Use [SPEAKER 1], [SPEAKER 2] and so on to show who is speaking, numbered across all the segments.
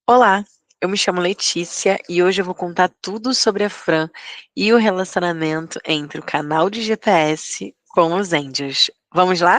[SPEAKER 1] Olá, eu me chamo Letícia e hoje eu vou contar tudo sobre a Fran e o relacionamento entre o canal de GPS com os Angels. Vamos lá?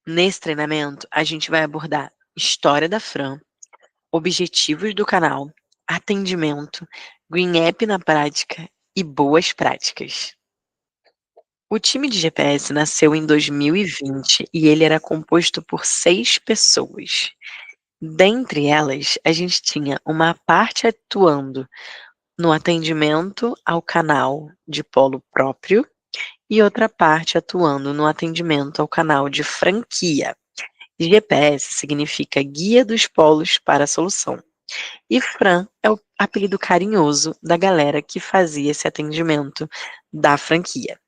[SPEAKER 1] Nesse treinamento, a gente vai abordar história da Fran, objetivos do canal, atendimento, Green App na prática e boas práticas. O time de GPS nasceu em 2020 e ele era composto por 6 pessoas. Dentre elas, a gente tinha uma parte atuando no atendimento ao canal de polo próprio e outra parte atuando no atendimento ao canal de franquia. GPS significa Guia dos Polos para a Solução. E Fran é o apelido carinhoso da galera que fazia esse atendimento da franquia.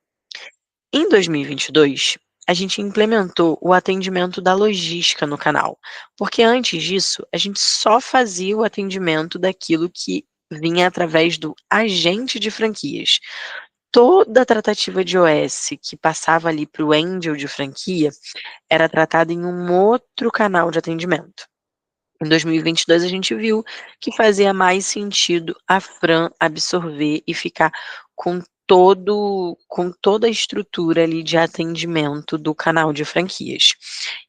[SPEAKER 1] Em 2022, a gente implementou o atendimento da logística no canal, porque antes disso, a gente só fazia o atendimento daquilo que vinha através do agente de franquias. Toda a tratativa de OS que passava ali para o Angel de franquia era tratada em um outro canal de atendimento. Em 2022, a gente viu que fazia mais sentido a Fran absorver e ficar com toda a estrutura ali de atendimento do canal de franquias.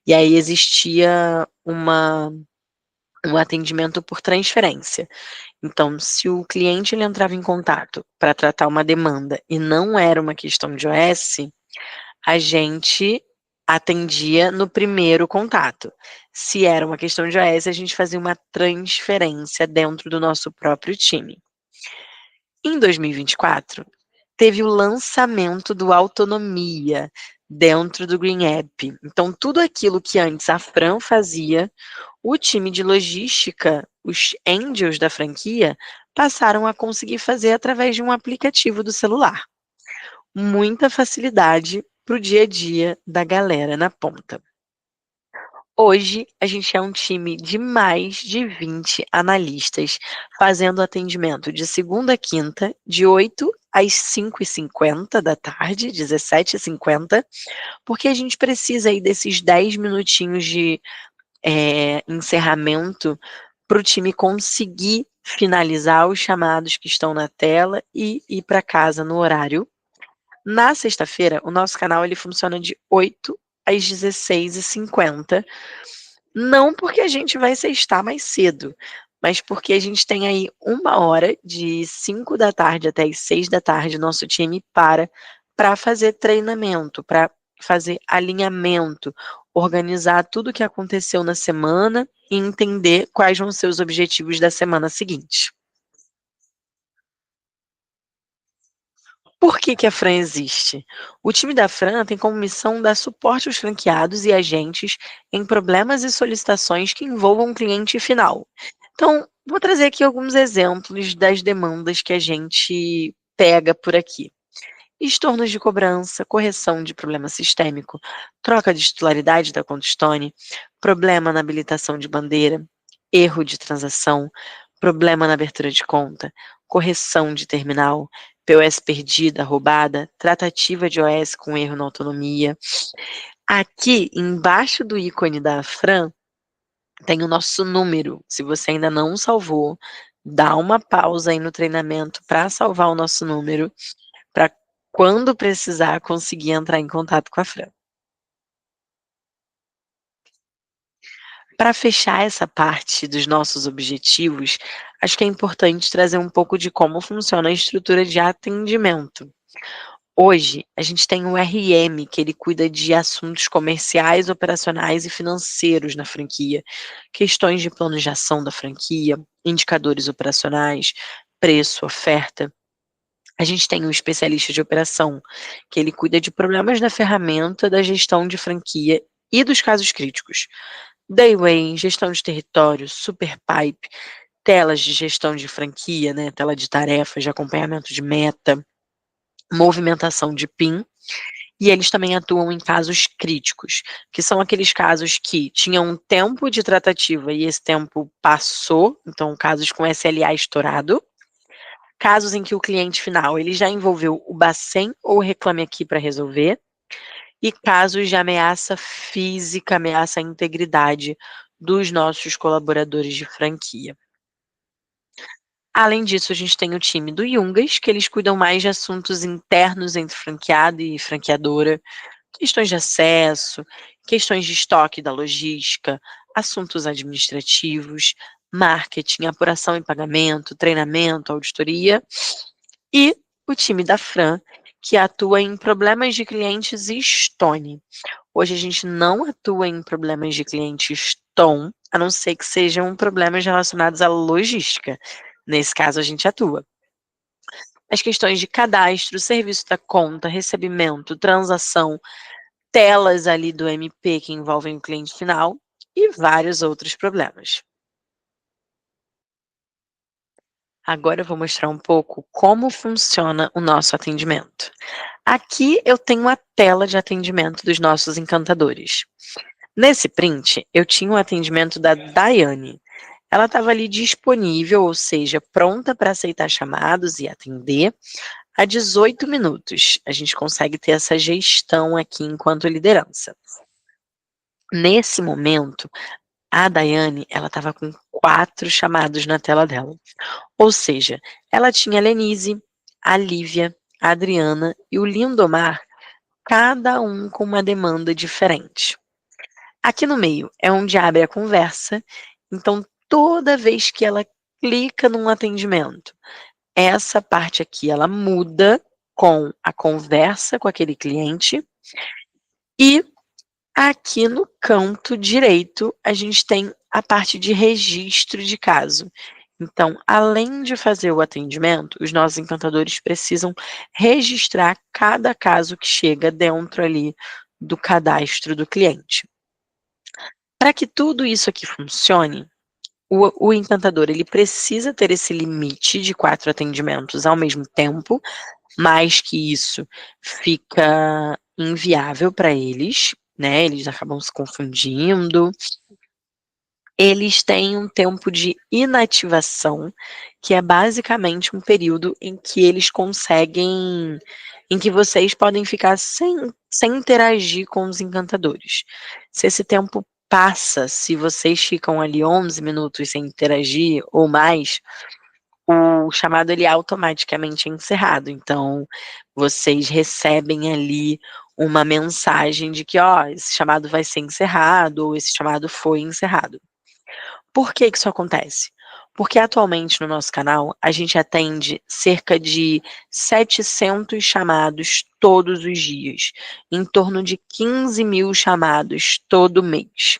[SPEAKER 1] E aí existia um atendimento por transferência. Então, se o cliente ele entrava em contato para tratar uma demanda e não era uma questão de OS, a gente atendia no primeiro contato. Se era uma questão de OS, a gente fazia uma transferência dentro do nosso próprio time. Em 2024, teve o lançamento do Autonomia dentro do Green App. Então, tudo aquilo que antes a Fran fazia, o time de logística, os angels da franquia, passaram a conseguir fazer através de um aplicativo do celular. Muita facilidade para o dia a dia da galera na ponta. Hoje, a gente é um time de mais de 20 analistas, fazendo atendimento de segunda a quinta, de 8 às 5h50 da tarde, 17h50, porque a gente precisa aí desses 10 minutinhos de encerramento para o time conseguir finalizar os chamados que estão na tela e ir para casa no horário. Na sexta-feira, o nosso canal ele funciona de 8 às 16h50, não porque a gente vai sextar mais cedo, mas porque a gente tem aí 1 hora de 5 da tarde até as 6 da tarde, nosso time para fazer treinamento, para fazer alinhamento, organizar tudo o que aconteceu na semana e entender quais vão ser os objetivos da semana seguinte. Por que que a Fran existe? O time da Fran tem como missão dar suporte aos franqueados e agentes em problemas e solicitações que envolvam o cliente final. Então, vou trazer aqui alguns exemplos das demandas que a gente pega por aqui. Estornos de cobrança, correção de problema sistêmico, troca de titularidade da conta Stone, problema na habilitação de bandeira, erro de transação, problema na abertura de conta, correção de terminal, POS perdida, roubada, tratativa de OS com erro na autonomia. Aqui, embaixo do ícone da Fran, tem o nosso número. Se você ainda não salvou, dá uma pausa aí no treinamento para salvar o nosso número, para quando precisar conseguir entrar em contato com a Fran. Para fechar essa parte dos nossos objetivos, acho que é importante trazer um pouco de como funciona a estrutura de atendimento. Hoje, a gente tem um RM, que ele cuida de assuntos comerciais, operacionais e financeiros na franquia, questões de plano de ação da franquia, indicadores operacionais, preço, oferta. A gente tem um especialista de operação, que ele cuida de problemas na ferramenta da gestão de franquia e dos casos críticos. Dayway, gestão de território, Superpipe, telas de gestão de franquia, né, tela de tarefas, de acompanhamento de meta, movimentação de PIN, e eles também atuam em casos críticos, que são aqueles casos que tinham um tempo de tratativa e esse tempo passou, então casos com SLA estourado, casos em que o cliente final ele já envolveu o Bacen ou o Reclame Aqui para resolver, e casos de ameaça física, ameaça à integridade dos nossos colaboradores de franquia. Além disso, a gente tem o time do Yungas, que eles cuidam mais de assuntos internos entre franqueado e franqueadora, questões de acesso, questões de estoque da logística, assuntos administrativos, marketing, apuração e pagamento, treinamento, auditoria, e o time da Fran, que atua em problemas de clientes e Stone. Hoje a gente não atua em problemas de clientes Tom, a não ser que sejam problemas relacionados à logística. Nesse caso, a gente atua. As questões de cadastro, serviço da conta, recebimento, transação, telas ali do MP que envolvem o cliente final e vários outros problemas. Agora eu vou mostrar um pouco como funciona o nosso atendimento. Aqui eu tenho a tela de atendimento dos nossos encantadores. Nesse print, eu tinha o atendimento da Daiane. Ela estava ali disponível, ou seja, pronta para aceitar chamados e atender há 18 minutos. A gente consegue ter essa gestão aqui enquanto liderança. Nesse momento, a Daiane, ela estava com 4 chamados na tela dela. Ou seja, ela tinha a Lenise, a Lívia, a Adriana e o Lindomar, cada um com uma demanda diferente. Aqui no meio é onde abre a conversa, então toda vez que ela clica num atendimento, essa parte aqui ela muda com a conversa com aquele cliente e aqui no canto direito a gente tem a parte de registro de caso. Então, além de fazer o atendimento, os nossos encantadores precisam registrar cada caso que chega dentro ali do cadastro do cliente. Para que tudo isso aqui funcione, o encantador ele precisa ter esse limite de 4 atendimentos ao mesmo tempo, mais que isso fica inviável para eles, né, eles acabam se confundindo. Eles têm um tempo de inativação, que é basicamente um período em que eles conseguem em que vocês podem ficar sem interagir com os encantadores. Se esse tempo passa, se vocês ficam ali 11 minutos sem interagir ou mais, o chamado ele é automaticamente encerrado. Então, vocês recebem ali uma mensagem de que, ó, esse chamado vai ser encerrado ou esse chamado foi encerrado. Por que que isso acontece? Porque atualmente no nosso canal a gente atende cerca de 700 chamados todos os dias, em torno de 15.000 chamados todo mês.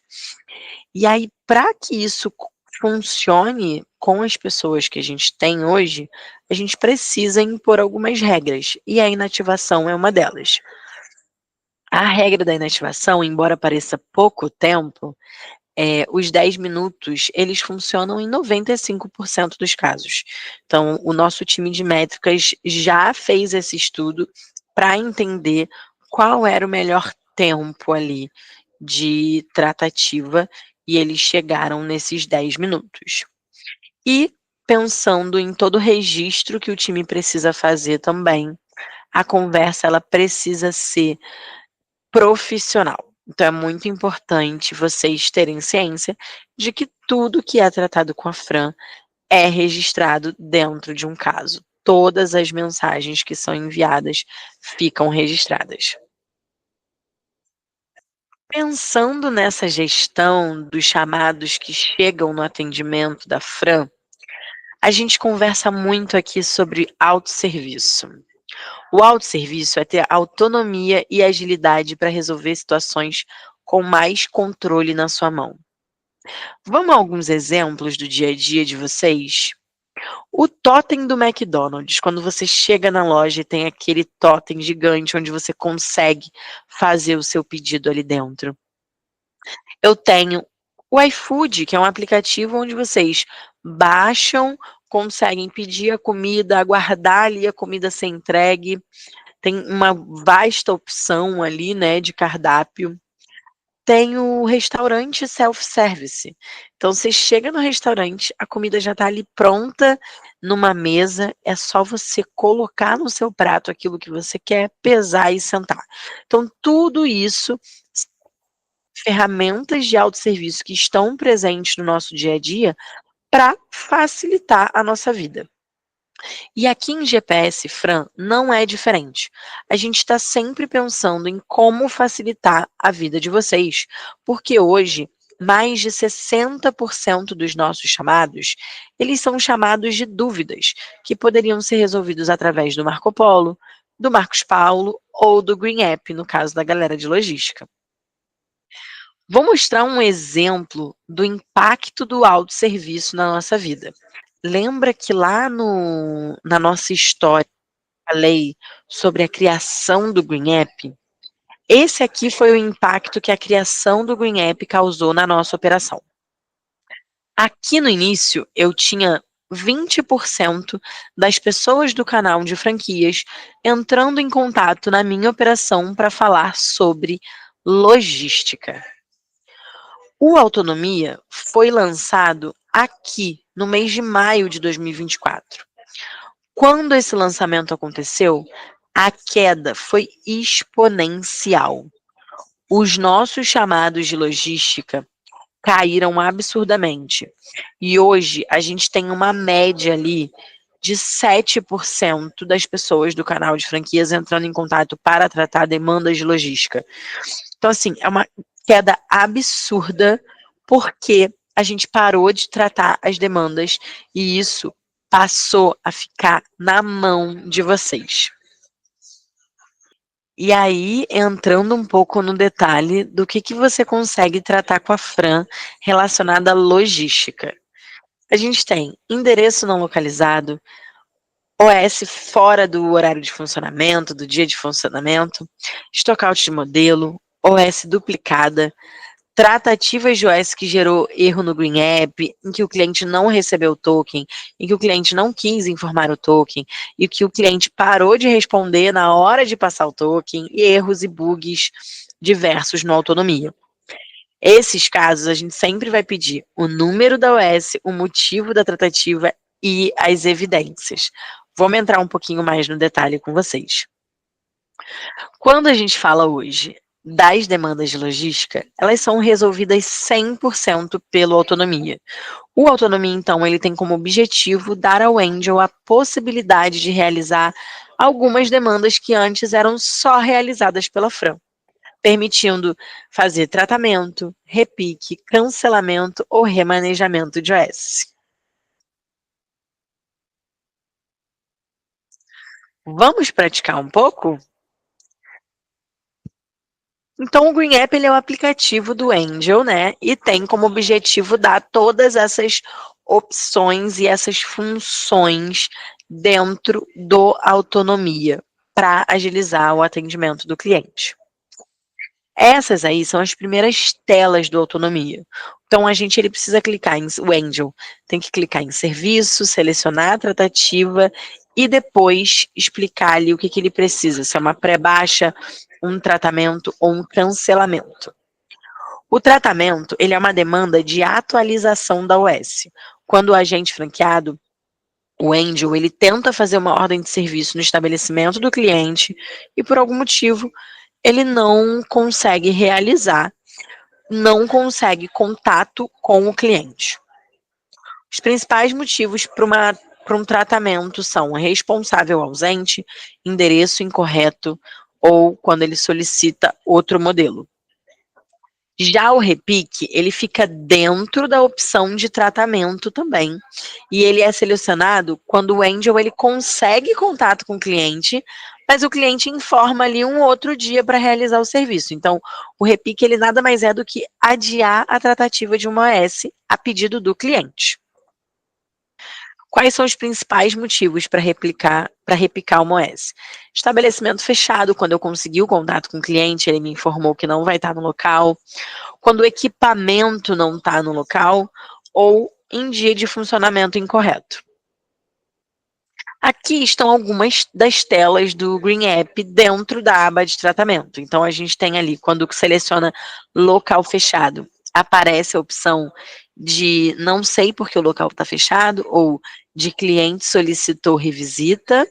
[SPEAKER 1] E aí, para que isso funcione com as pessoas que a gente tem hoje, a gente precisa impor algumas regras, e a inativação é uma delas. A regra da inativação, embora pareça pouco tempo, os 10 minutos, eles funcionam em 95% dos casos. Então, o nosso time de métricas já fez esse estudo para entender qual era o melhor tempo ali de tratativa e eles chegaram nesses 10 minutos. E pensando em todo o registro que o time precisa fazer também, a conversa ela precisa ser profissional. Então é muito importante vocês terem ciência de que tudo que é tratado com a Fran é registrado dentro de um caso. Todas as mensagens que são enviadas ficam registradas. Pensando nessa gestão dos chamados que chegam no atendimento da Fran, a gente conversa muito aqui sobre autosserviço. O autosserviço é ter autonomia e agilidade para resolver situações com mais controle na sua mão. Vamos a alguns exemplos do dia a dia de vocês? O totem do McDonald's, quando você chega na loja e tem aquele totem gigante onde você consegue fazer o seu pedido ali dentro. Eu tenho o iFood, que é um aplicativo onde vocês baixam, conseguem pedir a comida, aguardar ali a comida ser entregue. Tem uma vasta opção ali, né, de cardápio. Tem o restaurante self-service. Então você chega no restaurante, a comida já está ali pronta numa mesa, é só você colocar no seu prato aquilo que você quer, pesar e sentar. Então tudo isso ferramentas de autosserviço que estão presentes no nosso dia a dia para facilitar a nossa vida. E aqui em GPS, Fran, não é diferente. A gente está sempre pensando em como facilitar a vida de vocês, porque hoje mais de 60% dos nossos chamados, eles são chamados de dúvidas, que poderiam ser resolvidos através do Marco Polo, do Marcos Paulo ou do Green App, no caso da galera de logística. Vou mostrar um exemplo do impacto do autosserviço na nossa vida. Lembra que lá na nossa história eu falei sobre a criação do Green App? Esse aqui foi o impacto que a criação do Green App causou na nossa operação. Aqui no início, eu tinha 20% das pessoas do canal de franquias entrando em contato na minha operação para falar sobre logística. O Autonomia foi lançado aqui no mês de maio de 2024. Quando esse lançamento aconteceu, a queda foi exponencial. Os nossos chamados de logística caíram absurdamente. E hoje a gente tem uma média ali de 7% das pessoas do canal de franquias entrando em contato para tratar demandas de logística. Então, assim, é uma queda absurda porque a gente parou de tratar as demandas e isso passou a ficar na mão de vocês. E aí, entrando um pouco no detalhe do que você consegue tratar com a Fran relacionada à logística. A gente tem endereço não localizado, OS fora do horário de funcionamento, do dia de funcionamento, stockout de modelo, OS duplicada, tratativas de OS que gerou erro no Green App, em que o cliente não recebeu o token, em que o cliente não quis informar o token, e que o cliente parou de responder na hora de passar o token, e erros e bugs diversos no Autonomia. Esses casos, a gente sempre vai pedir o número da OS, o motivo da tratativa e as evidências. Vamos entrar um pouquinho mais no detalhe com vocês. Quando a gente fala hoje das demandas de logística, elas são resolvidas 100% pelo Autonomia. O Autonomia, então, ele tem como objetivo dar ao Angel a possibilidade de realizar algumas demandas que antes eram só realizadas pela Fran, permitindo fazer tratamento, repique, cancelamento ou remanejamento de OS. Vamos praticar um pouco? Então, o Green App ele é o aplicativo do Angel, né? E tem como objetivo dar todas essas opções e essas funções dentro do Autonomia para agilizar o atendimento do cliente. Essas aí são as primeiras telas do Autonomia. Então, ele precisa clicar o Angel tem que clicar em serviço, selecionar a tratativa e depois explicar ali o que ele precisa, se é uma pré-baixa, um tratamento ou um cancelamento. O tratamento, ele é uma demanda de atualização da OS. Quando o agente franqueado, o Angel, ele tenta fazer uma ordem de serviço no estabelecimento do cliente e por algum motivo ele não consegue realizar, não consegue contato com o cliente. Os principais motivos para um tratamento são responsável ausente, endereço incorreto ou quando ele solicita outro modelo. Já o repique, ele fica dentro da opção de tratamento também. E ele é selecionado quando o Angel ele consegue contato com o cliente, mas o cliente informa ali um outro dia para realizar o serviço. Então, o repique ele nada mais é do que adiar a tratativa de uma OS a pedido do cliente. Quais são os principais motivos para repicar uma OS? Estabelecimento fechado, quando eu consegui o contato com o cliente, ele me informou que não vai estar no local. Quando o equipamento não está no local ou em dia de funcionamento incorreto. Aqui estão algumas das telas do Green App dentro da aba de tratamento. Então, a gente tem ali, quando seleciona local fechado, aparece a opção de não sei porque o local está fechado ou de cliente solicitou revisita.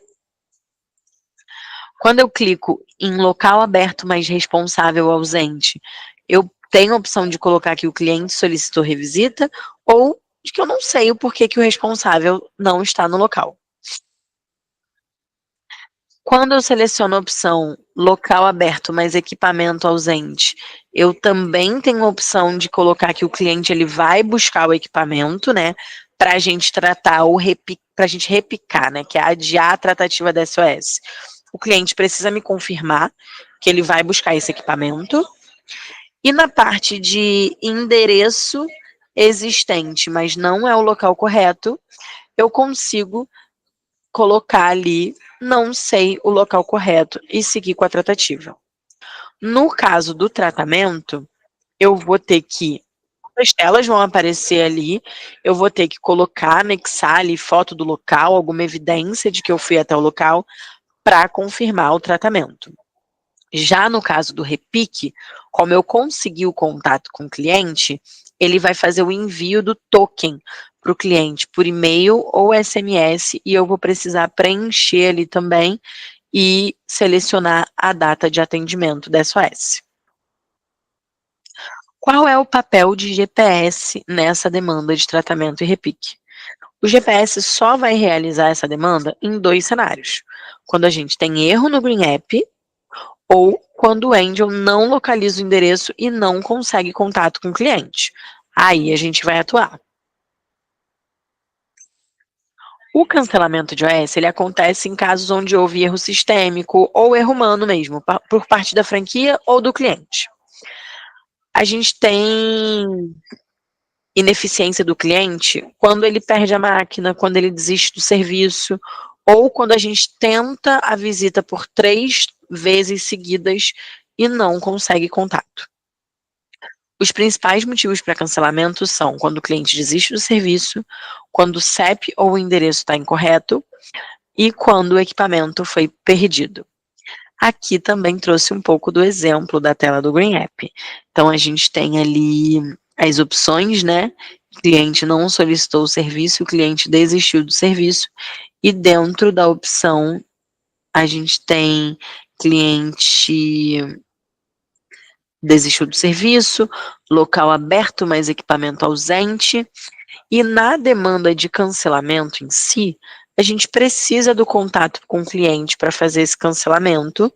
[SPEAKER 1] Quando eu clico em local aberto, mas responsável ausente, eu tem a opção de colocar que o cliente solicitou revisita ou de que eu não sei o porquê que o responsável não está no local. Quando eu seleciono a opção local aberto, mas equipamento ausente, eu também tenho a opção de colocar que o cliente ele vai buscar o equipamento, né, para a gente tratar ou para a gente repicar, né, que é adiar a tratativa da SOS. O cliente precisa me confirmar que ele vai buscar esse equipamento. E na parte de endereço existente, mas não é o local correto, eu consigo colocar ali, não sei o local correto e seguir com a tratativa. No caso do tratamento, eu vou ter que, as telas vão aparecer ali, eu vou ter que colocar, anexar ali foto do local, alguma evidência de que eu fui até o local para confirmar o tratamento. Já no caso do repique, como eu consegui o contato com o cliente, ele vai fazer o envio do token para o cliente por e-mail ou SMS e eu vou precisar preencher ali também e selecionar a data de atendimento da SOS. Qual é o papel de GPS nessa demanda de tratamento e repique? O GPS só vai realizar essa demanda em 2 cenários. Quando a gente tem erro no Green App ou quando o Angel não localiza o endereço e não consegue contato com o cliente. Aí a gente vai atuar. O cancelamento de OS, ele acontece em casos onde houve erro sistêmico ou erro humano mesmo, por parte da franquia ou do cliente. A gente tem ineficiência do cliente quando ele perde a máquina, quando ele desiste do serviço, ou quando a gente tenta a visita por 3 vezes seguidas e não consegue contato. Os principais motivos para cancelamento são quando o cliente desiste do serviço, quando o CEP ou o endereço está incorreto e quando o equipamento foi perdido. Aqui também trouxe um pouco do exemplo da tela do Green App. Então, a gente tem ali as opções, né? O cliente não solicitou o serviço, o cliente desistiu do serviço, e dentro da opção, a gente tem cliente desistiu do serviço, local aberto, mas equipamento ausente. E na demanda de cancelamento em si, a gente precisa do contato com o cliente para fazer esse cancelamento,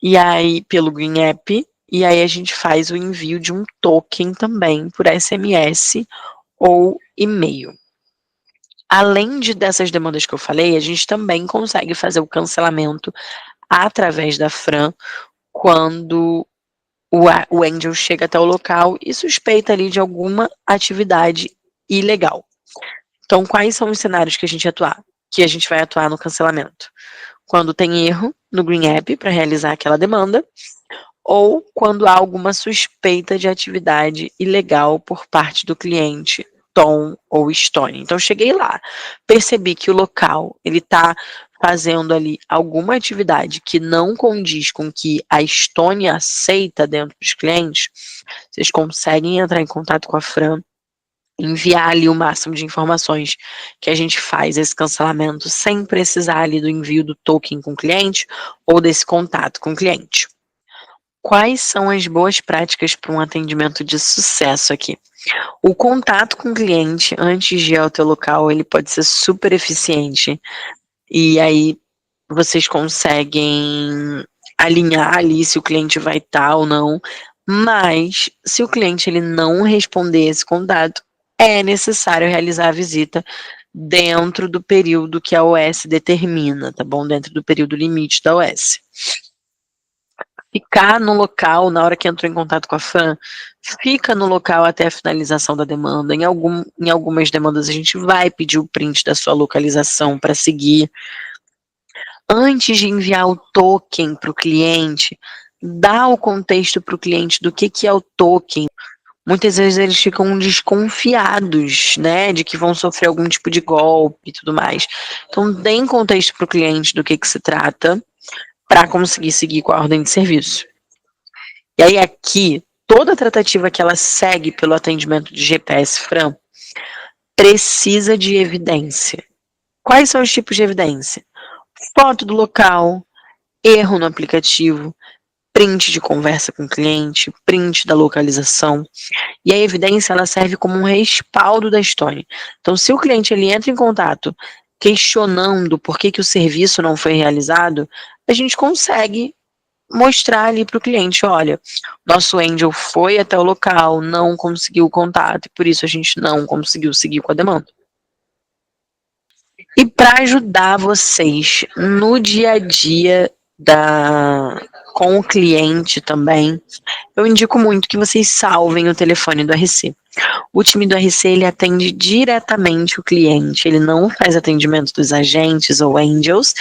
[SPEAKER 1] e aí pelo Green App, e aí a gente faz o envio de um token também por SMS ou e-mail. Além dessas demandas que eu falei, a gente também consegue fazer o cancelamento através da Fran quando o Angel chega até o local e suspeita ali de alguma atividade ilegal. Então, quais são os cenários que a gente vai atuar no cancelamento? Quando tem erro no Green App para realizar aquela demanda, ou quando há alguma suspeita de atividade ilegal por parte do cliente, Tom ou Stone. Então, cheguei lá, percebi que o local ele está fazendo ali alguma atividade que não condiz com que a Stone aceita dentro dos clientes, vocês conseguem entrar em contato com a Fran, enviar ali o máximo de informações que a gente faz esse cancelamento sem precisar ali do envio do token com o cliente ou desse contato com o cliente. Quais são as boas práticas para um atendimento de sucesso aqui? O contato com o cliente antes de ir ao teu local, ele pode ser super eficiente. E aí vocês conseguem alinhar ali se o cliente vai estar ou não. Mas se o cliente ele não responder esse contato, é necessário realizar a visita dentro do período que a OS determina, tá bom? Dentro do período limite da OS. Ficar no local, na hora que entrou em contato com a Fran, fica no local até a finalização da demanda. Em algumas demandas a gente vai pedir o print da sua localização para seguir. Antes de enviar o token para o cliente, dá o contexto para o cliente do que é o token. Muitas vezes eles ficam desconfiados, né, de que vão sofrer algum tipo de golpe e tudo mais. Então, deem contexto para o cliente do que se trata, para conseguir seguir com a ordem de serviço. E aí aqui, toda tratativa que ela segue pelo atendimento de GPS Fran precisa de evidência. Quais são os tipos de evidência? Foto do local, erro no aplicativo, print de conversa com o cliente, print da localização. E a evidência ela serve como um respaldo da história. Então, se o cliente ele entra em contato questionando por que o serviço não foi realizado, a gente consegue mostrar ali para o cliente, olha, nosso Angel foi até o local, não conseguiu o contato, e por isso a gente não conseguiu seguir com a demanda. E para ajudar vocês no dia a dia com o cliente também, eu indico muito que vocês salvem o telefone do RC. O time do RC ele atende diretamente o cliente, ele não faz atendimento dos agentes ou angels,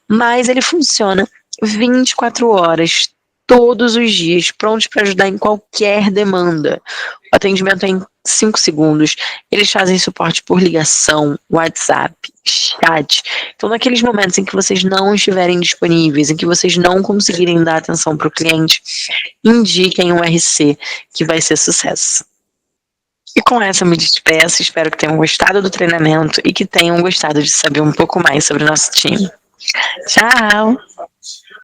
[SPEAKER 1] mas ele funciona 24 horas, todos os dias, prontos para ajudar em qualquer demanda. O atendimento é em 5 segundos. Eles fazem suporte por ligação, WhatsApp, chat. Então, naqueles momentos em que vocês não estiverem disponíveis, em que vocês não conseguirem dar atenção para o cliente, indiquem um RC que vai ser sucesso. E com essa eu me despeço, espero que tenham gostado do treinamento e que tenham gostado de saber um pouco mais sobre o nosso time. Tchau!